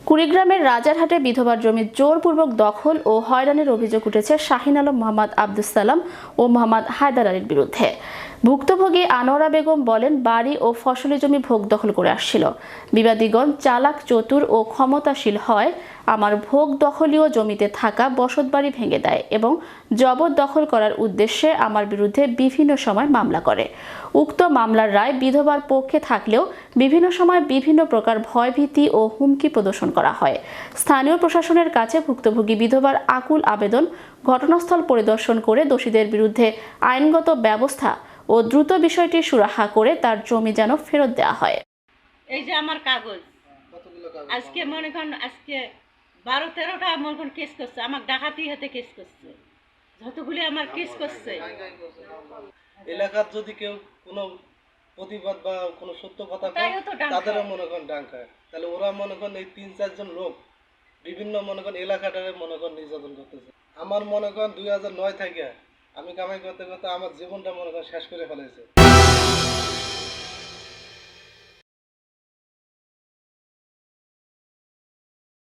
কুড়িগ্রামের রাজারহাটে বিধবার জমি জোরপূর্বক দখল ও হয়রানির অভিযোগ উঠেছে শাহিন আলম, মোহাম্মদ আব্দুস সালাম ও মোহাম্মদ হায়দার আলীর বিরুদ্ধে। ভুক্তভোগী আনোয়ারা বেগম বলেন, বাড়ি ও ফসলি জমি ভোগ দখল করে আসছিল। বিবাদীগণ চালাক, চতুর ও ক্ষমতাশীল হয় আমার ভোগ দখলীয় জমিতে থাকা বসতবাড়ি ভেঙে দেয় এবং জবরদখল করার উদ্দেশ্যে আমার বিরুদ্ধে বিভিন্ন সময় মামলা করে। উক্ত মামলার রায় বিধবার পক্ষে থাকলেও বিভিন্ন সময় বিভিন্ন প্রকার ভয়ভীতি ও হুমকি প্রদর্শন করা হয়। স্থানীয় প্রশাসনের কাছে ভুক্তভোগী বিধবার আকুল আবেদন, ঘটনাস্থল পরিদর্শন করে দোষীদের বিরুদ্ধে আইনগত ব্যবস্থা ও দ্রুত বিষয়টি সুরাহা করে তার জমি যেন ফেরত দেওয়া হয়। এই যে আমার কাগজ, আজকে মনে করেন আজকে 12-13টা মনে করেন কেস করছে, আমার ডাকাতি হাতে কেস করছে, যতগুলি আমার কেস করছে। এলাকার যদি কেউ কোনো প্রতিবাদ বা কোনো সত্য কথা কয়, তাদেরও মনে করেন ডাঙ্কায়, তাহলে ওরা মনে করেন এই 3-4 জন লোক বিভিন্ন মনে করেন এলাকাটারে মনে করেন নির্যাতন করতেছে। আমার মনে করেন 2009 থেকে আমি কামাই করতে করতে আমার জীবনটা মনে করেন শেষ করে ফেলেছে।